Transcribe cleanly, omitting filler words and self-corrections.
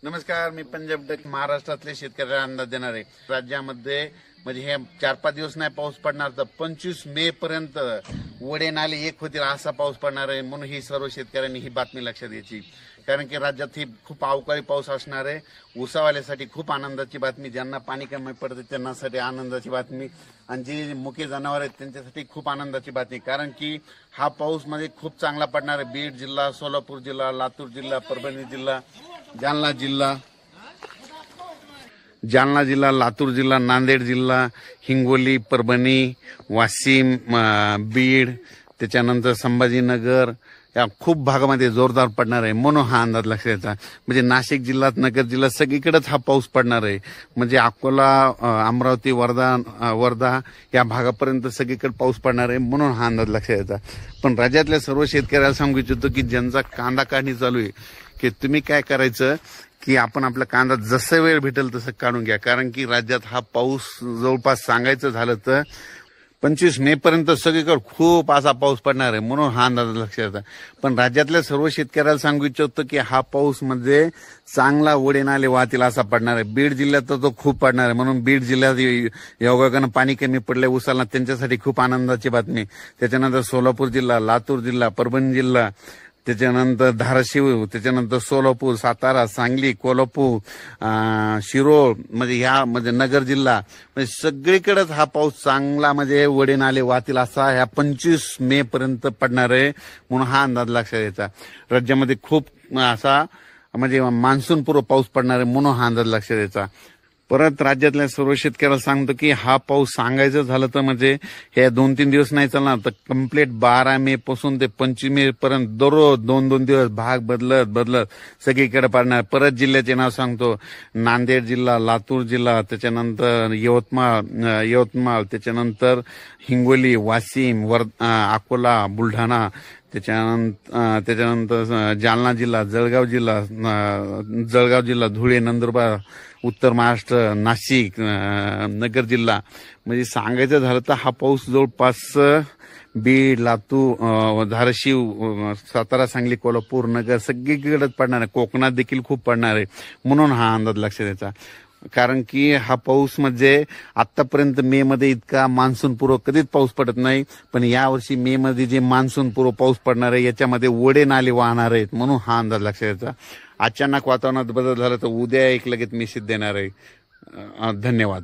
नमस्कार, मी पंजाब डक महाराष्ट्रातले शेतकऱ्यांना अंदाज देणार आहे। राज्यामध्ये म्हणजे हे 4-5 दिवस नाही पाऊस पडणार तर 25 मे पर्यंत वडे नाले एक होतील असा पाऊस पडणार आहे। म्हणून ही सर्व शेतकऱ्यांनी ही बातमी लक्षात घ्यायची, कारण की राज्यात ही खूप अवकाळी पाऊस असणार आहे। ऊसावाल्यासाठी खूप आनंदाची बातमी, ज्यांना पाणी कमी पडते त्यांच्यासाठी आनंदाची बातमी, आणि जी मुके जनावर आहेत त्यांच्यासाठी खूप आनंदाची बातमी, कारण की हा पाऊस मध्ये खूप चांगला पडणार आहे। बीड जिल्हा, सोलापूर जिल्हा, लातूर जिल्हा, परभणी जिल्हा, जालना जिल्हा, लातूर जिल्हा, नांदेड जिल्हा, हिंगोली, परभणी, वाशिम, बीड, त्याच्यानंतर संभाजीनगर या खूप भागामध्ये जोरदार पडणार आहे। म्हणून हा अंदाज लक्षात घ्यायचा। म्हणजे नाशिक जिल्ह्यात, नगर जिल्ह्यात सगळीकडेच हा पाऊस पडणार आहे। म्हणजे अकोला, अमरावती, वर्धा या भागापर्यंत सगळीकडे पाऊस पडणार आहे। म्हणून हा अंदाज लक्षात घ्यायचा। पण राज्यातल्या सर्व शेतकऱ्याला सांगू इच्छितो की ज्यांचा कांदा काढणी चालू आहे की तुम्ही काय करायचं की आपण आपला कांदा जसं वेळ भेटेल तसं काढून घ्या, कारण की राज्यात हा पाऊस जवळपास सांगायचं झालं तर 25 मे पर्यंत सगळीकडे खूप असा पाऊस पडणार आहे। म्हणून हा अंदाज लक्षात येतात। पण राज्यातल्या सर्व शेतकऱ्याला सांगू इच्छितो की हा पाऊस म्हणजे चांगला वडे नाले वाहतील असा पडणार आहे। बीड जिल्ह्यात तर तो खूप पडणार आहे। म्हणून बीड जिल्ह्यात योगायोगानं पाणी कमी पडले ऊसाला, त्यांच्यासाठी खूप आनंदाची बातमी। त्याच्यानंतर सोलापूर जिल्हा, लातूर जिल्हा, परभणी जिल्हा, त्याच्यानंतर धाराशिव, त्याच्यानंतर सोलापूर, सातारा, सांगली, कोल्हापूर, शिरोळ, म्हणजे ह्या म्हणजे नगर जिल्हा, म्हणजे सगळीकडेच हा पाऊस चांगला म्हणजे वडे नाले वाहतील असा ह्या 25 मे पर्यंत पडणार आहे। म्हणून हा अंदाज लक्षात घ्यायचा। राज्यामध्ये खूप असा म्हणजे मान्सून पूर्व पाऊस पडणार आहे। म्हणून हा अंदाज लक्षात घ्यायचा। परत राज्यातल्या सर्व शेतकऱ्याला सांगतो की हा पाऊस सांगायचं झालं तर म्हणजे हे 2-3 दिवस नाही चालणार, तर कम्प्लीट 12 मे पासून ते 25 मे पर्यंत दररोज 2-2 दिवस भाग बदलत सगळीकडे पडणार। परत जिल्ह्याचे नाव सांगतो, नांदेड जिल्हा, लातूर जिल्हा, त्याच्यानंतर यवतमाळ, त्याच्यानंतर हिंगोली, वाशिम, अकोला, बुलढाणा, त्याच्यानंतर जालना जिल्हा, जळगाव जिल्हा, धुळे, नंदुरबार, उत्तर महाराष्ट्र, नाशिक, नगर जिल्हा, म्हणजे सांगायचं झालं तर हा पाऊस जवळपास बीड, लातूर, धाराशिव, सातारा, सांगली, कोल्हापूर, नगर सगळीकडेच पडणार आहे। कोकणात देखील खूप पडणार आहे। म्हणून हा अंदाज लक्षात द्यायचा, कारण की हा पाऊस म्हणजे आतापर्यंत मे मध्ये इतका मान्सून पूर्व कधीच पाऊस पडत नाही, पण यावर्षी मे मध्ये जे मान्सून पूर्व पाऊस पडणार आहे याच्यामध्ये वडे नाले वाहणार आहेत। म्हणून हा अंदाज लक्षात द्यायचा। अचानक वातावरणात बदल झाला तर उद्या एक लगेच मेसेज देणार आहे। धन्यवाद।